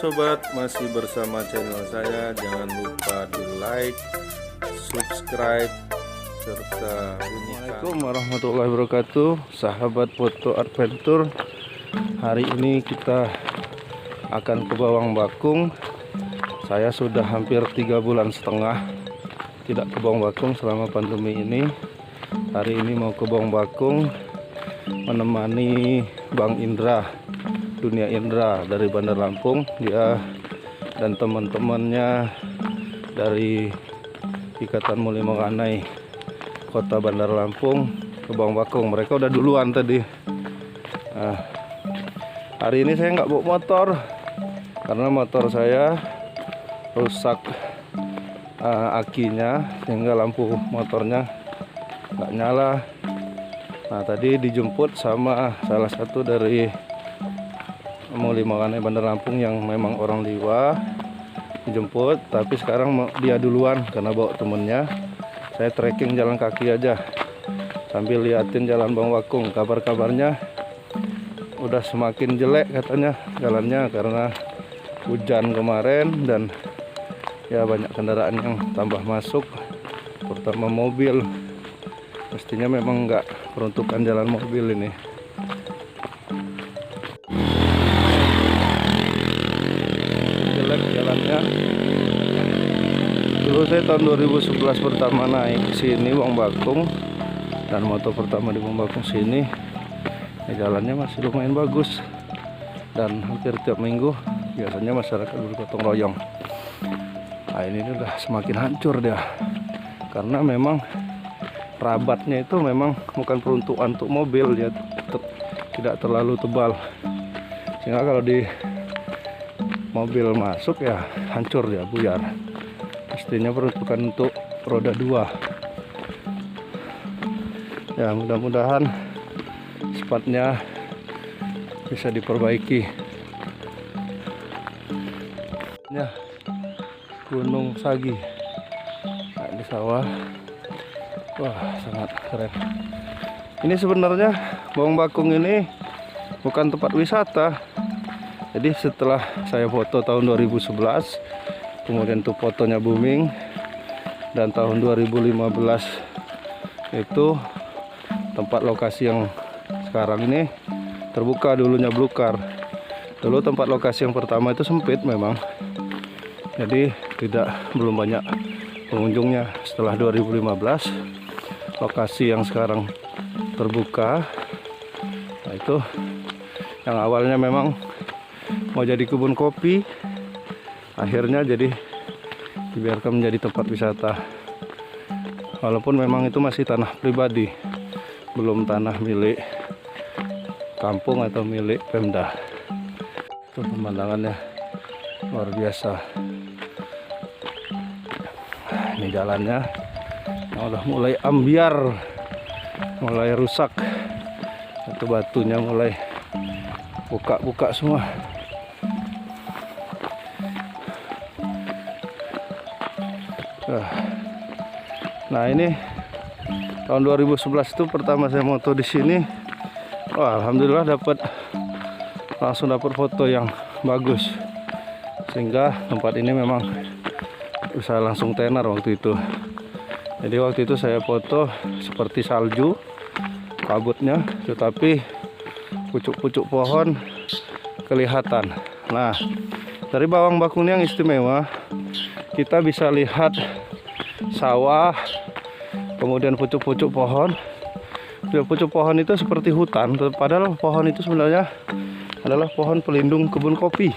sobat, masih bersama channel saya. Jangan lupa di like, subscribe, serta bunyikan. Assalamualaikum warahmatullahi wabarakatuh, sahabat foto adventure. Hari ini kita akan ke Bawang Bakung. Saya sudah hampir 3,5 bulan tidak ke Bawang Bakung selama pandemi ini. Hari ini mau ke Bawang Bakung menemani Bang Indra, Dunia Indra dari Bandar Lampung. Dia dan teman-temannya dari Ikatan Muli Mokanai Kota Bandar Lampung ke Bawang Bakung. Mereka udah duluan tadi. Nah, hari ini saya nggak bawa motor karena motor saya rusak akinya, sehingga lampu motornya nggak nyala. Nah, tadi dijemput sama salah satu dari Muli Mokanai Bandar Lampung yang memang orang Liwa, dijemput. Tapi sekarang dia duluan karena bawa temennya. Saya trekking jalan kaki aja sambil liatin jalan Bawang Bakung. Kabar-kabarnya udah semakin jelek katanya jalannya karena hujan kemarin, dan ya banyak kendaraan yang tambah masuk, terutama mobil. Mestinya memang nggak peruntukan jalan mobil ini. Jelek jalannya. Dulu saya tahun 2011 pertama naik sini Bawang Bakung, dan motor pertama di Bawang Bakung sini, ya jalannya masih lumayan bagus, dan hampir tiap minggu biasanya masyarakat bergotong royong. Nah, ini udah semakin hancur dia, karena memang rabatnya itu memang bukan peruntukan untuk mobil, dia tidak terlalu tebal, sehingga kalau di mobil masuk ya hancur, ya buyar. Pastinya peruntukan untuk roda 2. Ya, mudah-mudahan spatnya bisa diperbaiki. Ya, Gunung Sagi. Nah, di sawah. Wah, sangat keren. Ini sebenarnya Bawang Bakung ini bukan tempat wisata. Jadi setelah saya foto tahun 2011, kemudian tuh fotonya booming, dan tahun 2015 itu tempat lokasi yang sekarang ini terbuka, dulunya blukar. Dulu tempat lokasi yang pertama itu sempit memang, jadi belum banyak pengunjungnya. Setelah 2015 lokasi yang sekarang terbuka, nah itu yang awalnya memang mau jadi kebun kopi, akhirnya jadi dibiarkan menjadi tempat wisata. Walaupun memang itu masih tanah pribadi, belum tanah milik kampung atau milik Pemda. Itu pemandangannya luar biasa. Ini jalannya udah mulai ambiar, mulai rusak. Itu batunya mulai buka-buka semua. Nah, ini tahun 2011 itu pertama saya moto di sini. Wah, alhamdulillah langsung dapat foto yang bagus, sehingga tempat ini memang bisa langsung tenar waktu itu. Jadi waktu itu saya foto seperti salju kabutnya, tetapi pucuk-pucuk pohon kelihatan. Nah, dari Bawang Bakung ini yang istimewa, kita bisa lihat sawah, kemudian pucuk-pucuk pohon. Pucuk pohon itu seperti hutan, padahal pohon itu sebenarnya adalah pohon pelindung kebun kopi.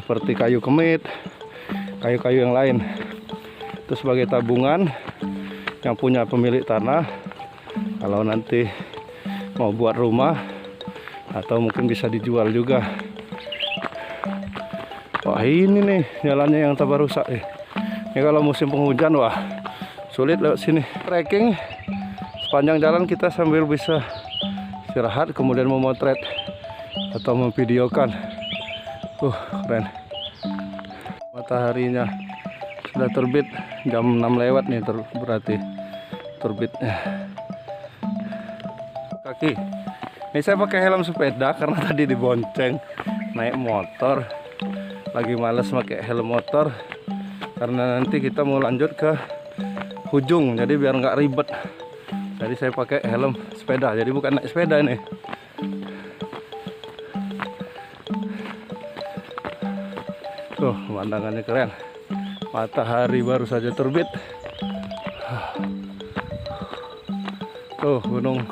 Seperti kayu kemit, kayu-kayu yang lain. Itu sebagai tabungan yang punya pemilik tanah, kalau nanti mau buat rumah atau mungkin bisa dijual juga. Wah, ini nih jalannya yang tambah rusak. Ini kalau musim penghujan, wah sulit lewat sini. Trekking sepanjang jalan kita sambil bisa istirahat, kemudian memotret atau memvideokan. Keren. Mataharinya sudah terbit, jam 6 lewat nih berarti terbitnya. Kaki. Ini saya pakai helm sepeda karena tadi dibonceng. naik motor, lagi males pakai helm motor karena nanti kita mau lanjut ke Hujung, jadi biar nggak ribet. Jadi saya pakai helm sepeda, jadi bukan naik sepeda ini. Tuh, pemandangannya keren. Matahari baru saja terbit. Tuh, Gunung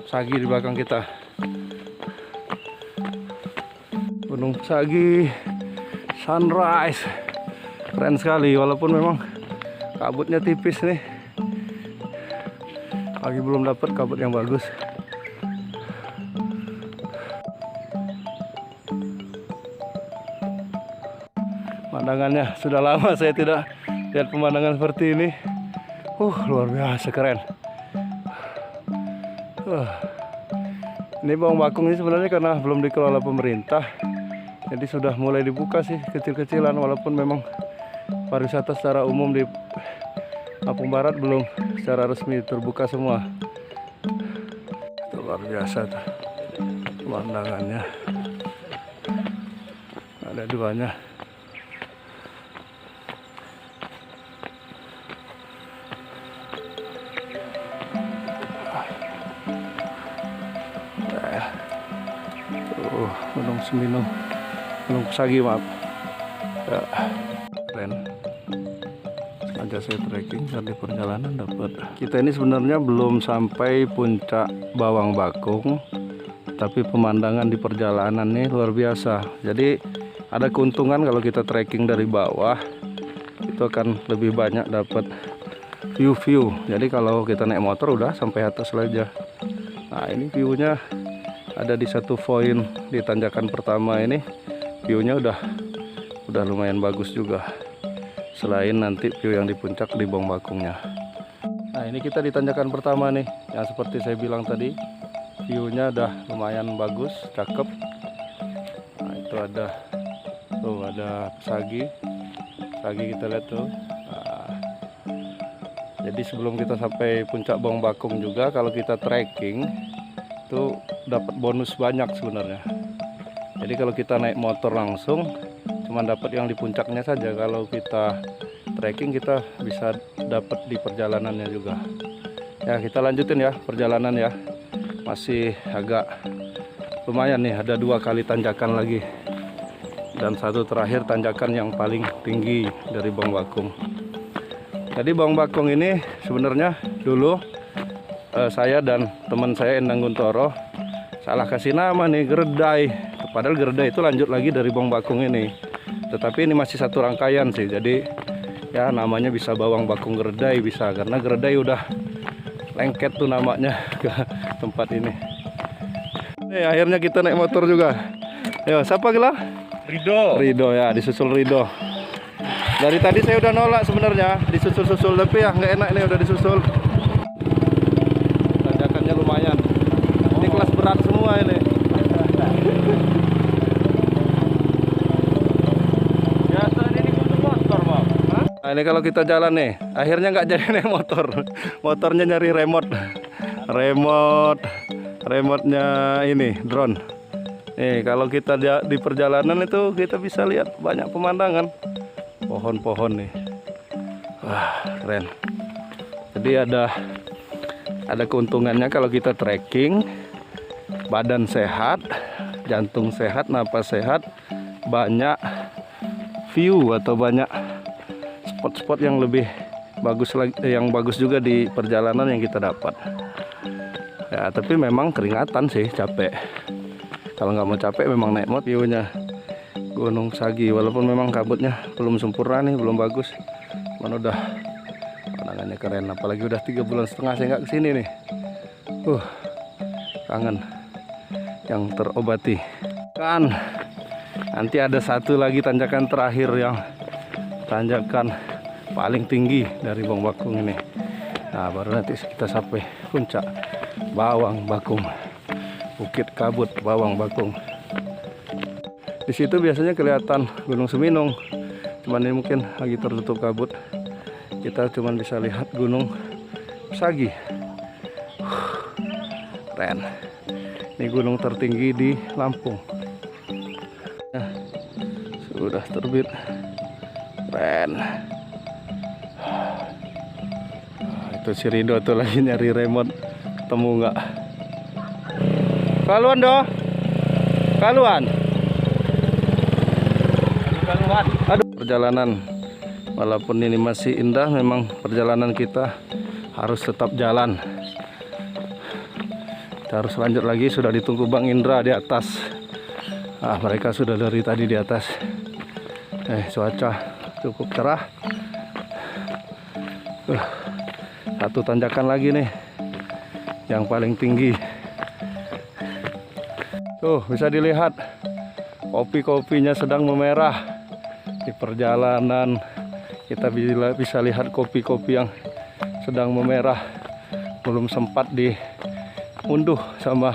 Sagi di belakang kita. Gunung Sagi sunrise. Keren sekali, walaupun memang kabutnya tipis nih. Lagi belum dapat kabut yang bagus. Pemandangannya sudah lama saya tidak lihat pemandangan seperti ini. Luar biasa keren. Ini Bawang Bakung ini sebenarnya karena belum dikelola pemerintah, jadi sudah mulai dibuka sih kecil-kecilan, walaupun memang pariwisata secara umum di Lampung Barat belum secara resmi terbuka semua. Itu luar biasa tuh pemandangannya. Ada duanya. Gunung Seminung, Gunung Sagi, maaf ya, keren. Sengaja saya trekking dan di perjalanan dapat. Kita ini sebenarnya belum sampai puncak Bawang Bakung, tapi pemandangan di perjalanan nih luar biasa. Jadi ada keuntungan kalau kita trekking dari bawah, itu akan lebih banyak dapat view. Jadi kalau kita naik motor udah sampai atas saja. Nah, ini viewnya ada di satu poin di tanjakan pertama ini, viewnya udah lumayan bagus juga. Selain nanti view yang di puncak di Bawang Bakungnya. Nah, ini kita di tanjakan pertama nih, yang seperti saya bilang tadi, viewnya udah lumayan bagus, cakep. Nah, itu ada Sagi kita lihat tuh. Nah, jadi sebelum kita sampai puncak Bawang Bakung juga, kalau kita trekking itu dapat bonus banyak sebenarnya. Jadi kalau kita naik motor langsung cuma dapat yang di puncaknya saja. Kalau kita trekking kita bisa dapat di perjalanannya juga. Ya, kita lanjutin ya perjalanan ya. Masih agak lumayan nih, ada 2 kali tanjakan lagi. Dan satu terakhir tanjakan yang paling tinggi dari Bawang Bakung. Jadi Bawang Bakung ini sebenarnya dulu saya dan teman saya Endang Guntoro salah kasih nama nih, Gerdai. Padahal Gerdai itu lanjut lagi dari Bawang Bakung ini. Tetapi ini masih satu rangkaian sih. Jadi ya namanya bisa Bawang Bakung Gerdai bisa, karena Gerdai udah lengket tuh namanya ke tempat ini. Nih akhirnya kita naik motor juga. Ayo, siapa gila? Rido ya, disusul Rido. Dari tadi saya udah nolak sebenarnya disusul-susul, tapi ya nggak enak nih udah disusul. Tanjakannya lumayan. Ini kelas berat semua ini. Biasanya ini butuh motor, Bang. Nah, ini kalau kita jalan nih, akhirnya nggak jadi naik motor. Motornya nyari remote-nya ini drone. Nih kalau kita di perjalanan itu kita bisa lihat banyak pemandangan, pohon-pohon nih. Wah, keren. Jadi ada keuntungannya kalau kita trekking, badan sehat, jantung sehat, napas sehat, banyak view atau banyak spot-spot yang lebih bagus lagi, yang bagus juga di perjalanan yang kita dapat. Ya, tapi memang keringatan sih, capek. Kalau nggak mau capek memang naik motor. View-nya Gunung Sagi, walaupun memang kabutnya belum sempurna nih, belum bagus, cuman udah pandangannya keren. Apalagi udah 3,5 bulan saya nggak kesini nih. Kangen yang terobati. Kan nanti ada satu lagi tanjakan terakhir yang tanjakan paling tinggi dari Bawang Bakung ini. Nah, baru nanti kita sampai puncak Bawang Bakung, Bukit Kabut Bawang Bakung. Di situ biasanya kelihatan Gunung Seminung, cuman ini mungkin lagi tertutup kabut. Kita cuman bisa lihat Gunung Sagi. Keren. Ini gunung tertinggi di Lampung. udah terbit. Keren. Itu si Rido tuh lagi nyari remote, ketemu nggak? Kaluan doh, kaluan. Aduh, perjalanan walaupun ini masih indah, memang perjalanan kita harus tetap jalan. Kita harus lanjut lagi. Sudah ditunggu Bang Indra di atas. Mereka sudah dari tadi di atas. Cuaca cukup cerah. Satu tanjakan lagi nih, yang paling tinggi. Tuh bisa dilihat kopi-kopinya sedang memerah. Di perjalanan kita bisa lihat kopi-kopi yang sedang memerah. Belum sempat diunduh sama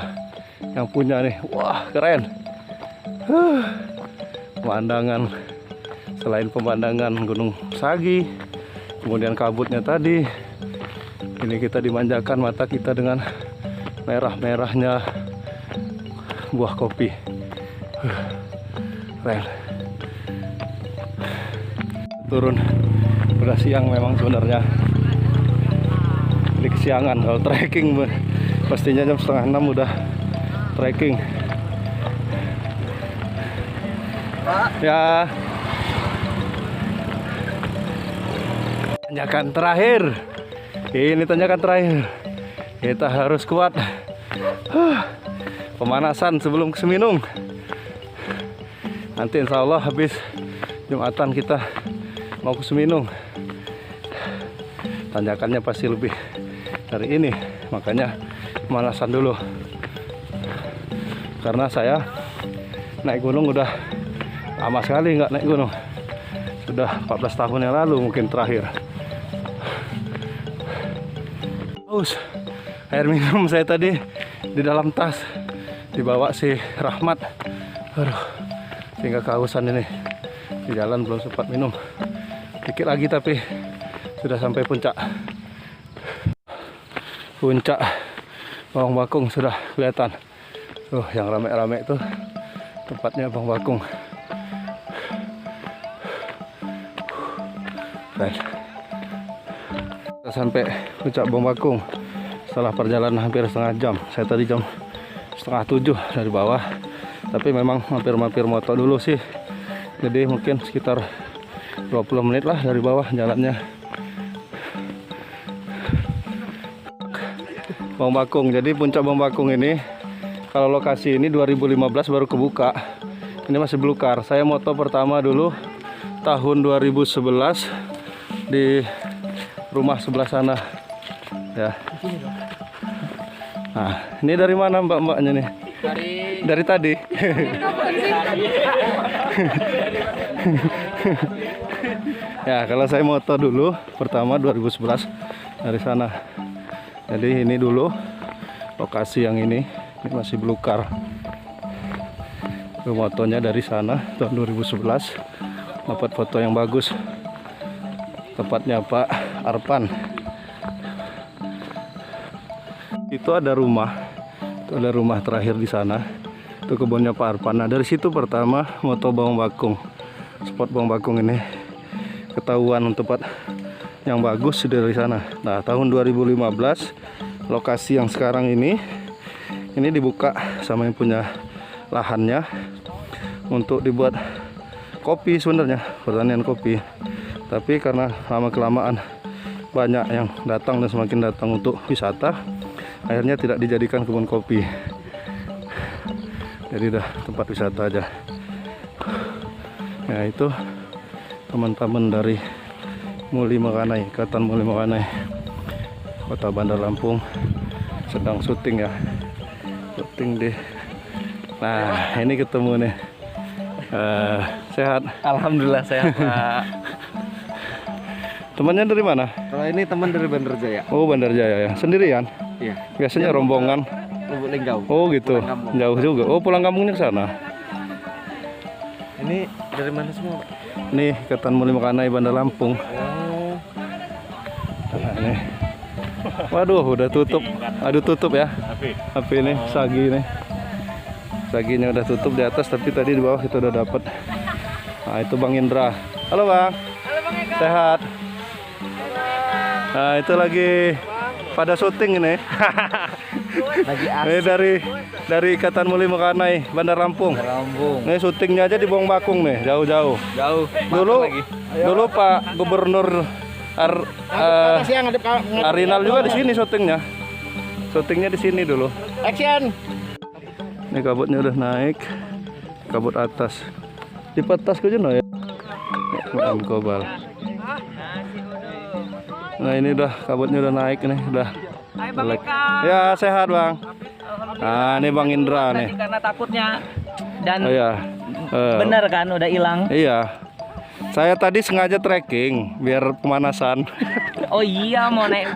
yang punya nih. Wah, keren. Pemandangan, selain pemandangan Gunung Sagi, kemudian kabutnya tadi, ini kita dimanjakan mata kita dengan merah-merahnya buah kopi. Keren. Turun udah siang memang sebenarnya. Ini kesiangan kalau trekking, pastinya jam 5:30 udah trekking. Ya, tanjakan terakhir. Ini tanjakan terakhir. Kita harus kuat. Pemanasan sebelum ke Seminung. Nanti insya Allah habis Jumatan kita mau ke Seminung. Tanjakannya pasti lebih dari ini, makanya pemanasan dulu. Karena saya naik gunung udah lama sekali nggak naik gunung. Sudah 14 tahun yang lalu mungkin terakhir. Haus. Air minum saya tadi di dalam tas dibawa si Rahmat. Aduh, sehingga kehausan ini. Di jalan belum sempat minum. Dikit lagi tapi sudah sampai puncak. Puncak Bawang Bakung sudah kelihatan. Tuh yang rame-rame itu tempatnya Bawang Bakung. Kita sampai puncak Bawang Bakung setelah perjalanan hampir setengah jam. Saya tadi jam 6:30 dari bawah, tapi memang mampir-mampir motor dulu sih, jadi mungkin sekitar 20 menit lah dari bawah jalannya. Bawang Bakung, jadi puncak Bawang Bakung ini kalau lokasi ini 2015 baru kebuka, ini masih belukar. Saya moto pertama dulu tahun 2011 di rumah sebelah sana ya. Nah, ini dari mana mbak-mbaknya nih? Dari tadi. Ya, kalau saya moto dulu pertama 2011 dari sana. Jadi ini dulu lokasi yang ini masih belukar. Motonya dari sana tahun 2011, dapat foto yang bagus. Tepatnya Pak Arpan. Itu ada rumah terakhir di sana. Itu kebunnya Pak Arpan. Nah, dari situ pertama moto Bawang Bakung. Spot Bawang Bakung ini ketahuan tempat yang bagus dari sana. Nah, tahun 2015 lokasi yang sekarang ini dibuka sama yang punya lahannya untuk dibuat kopi sebenarnya, pertanian kopi. Tapi karena lama-kelamaan banyak yang datang dan semakin datang untuk wisata, akhirnya tidak dijadikan kebun kopi. Jadi udah tempat wisata aja. Ya, itu teman-teman dari Muli Mekanai, Ikatan Muli Mekanai Kota Bandar Lampung sedang syuting ya. Syuting di. Nah, ini ketemu nih. Sehat? Alhamdulillah sehat, Pak. Temannya dari mana? Kalau ini teman dari Bandar Jaya. Oh, Bandar Jaya ya. Sendirian? Iya. Biasanya rombongan. Lubuk Linggau. Oh, gitu. Jauh juga. Oh, pulang kampungnya ke sana. Ini dari mana semua, Pak? Nih, Ikatan Muli Mekanai Bandar Lampung. Oh. Nah, ini. Waduh, udah tutup. Aduh, tutup ya. HP ini, Sagi nih. Saginya udah tutup di atas, tapi tadi di bawah kita udah dapat Nah itu Bang Indra. Halo Bang. Halo Bang Eka. Sehat. Nah itu lagi pada syuting ini. Lagi Ini dari Ikatan Muli Mekanai Bandar Lampung. Rambung. Ini syutingnya aja di Bong Bakung nih, jauh-jauh. Jauh. Dulu Pak Gubernur Arinal juga di sini syutingnya. Syutingnya di sini dulu. Action. Ini kabutnya udah naik, kabut atas. Di petas aja no ya. Kobal. Nah ini udah kabutnya udah naik nih, udah. Hai Bang Melek. Eka. Ya sehat Bang. Nah ini Bang Indra nih. Tadi karena takutnya dan Oh ya. bener kan udah hilang. Iya. Saya tadi sengaja trekking biar pemanasan. Oh iya mau naik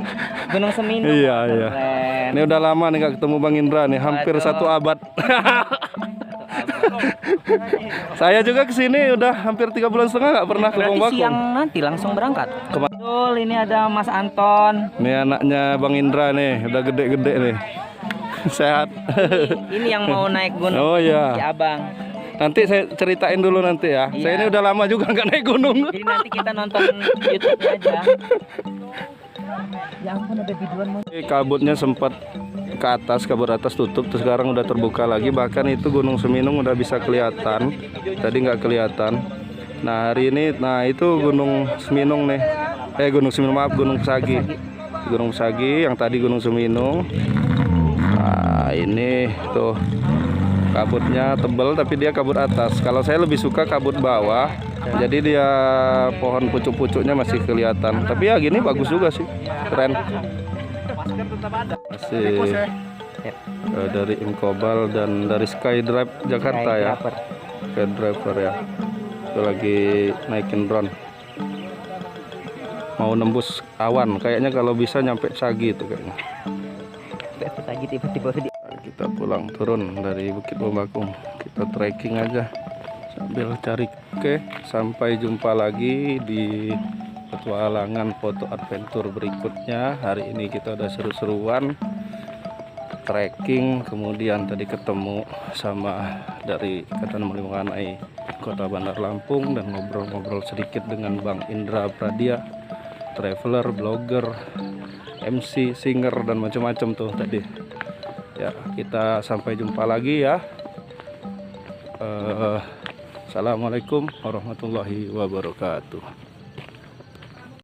Gunung Seminu. Iya iya. Keren. Ini udah lama nih gak ketemu Bang Indra nih, hampir Waduh. 1 abad. Saya juga kesini udah hampir 3,5 bulan gak pernah ke Bong Berarti siang Bakung. nanti langsung berangkat. Kema- Betul, ini ada Mas Anton. Ini anaknya Bang Indra nih, udah gede-gede nih. Sehat. Ini yang mau naik gunung. Oh iya. Si Abang. Nanti saya ceritain dulu nanti ya. Saya Iya. ini udah lama juga nggak naik gunung. Jadi nanti kita nonton YouTube-nya aja. Ya ampun ada biduan Mas. Kabutnya sempat ke atas, kabut atas tutup, terus sekarang udah terbuka lagi. Bahkan itu Gunung Seminung udah bisa kelihatan. Tadi nggak kelihatan. Nah hari ini, nah itu Gunung Seminung nih. Gunung Seminung maaf, Gunung Pesagi. Gunung Pesagi yang tadi Gunung Seminung. Nah ini tuh kabutnya tebal tapi dia kabut atas. Kalau saya lebih suka kabut bawah. Jadi dia pohon pucuk-pucuknya masih kelihatan. Tapi ya gini bagus juga sih. Keren. Masih dari Inkobal dan dari Skydrive Jakarta ya. Skydriver ya. Itu lagi naikin drone. Mau nembus awan. Kayaknya kalau bisa nyampe Sagi itu kayaknya. Lagi tiba-tiba Kita pulang turun dari Bukit Bong Bakung. Kita trekking aja sambil cari sampai jumpa lagi di petualangan foto adventure berikutnya. Hari ini kita udah seru-seruan trekking, kemudian tadi ketemu sama dari Ikatan Muli Mekanai Kota Bandar Lampung dan ngobrol-ngobrol sedikit dengan Bang Indra Pradia, traveler, blogger, MC, singer dan macam-macam tuh tadi. Ya, kita sampai jumpa lagi ya. Assalamualaikum warahmatullahi wabarakatuh.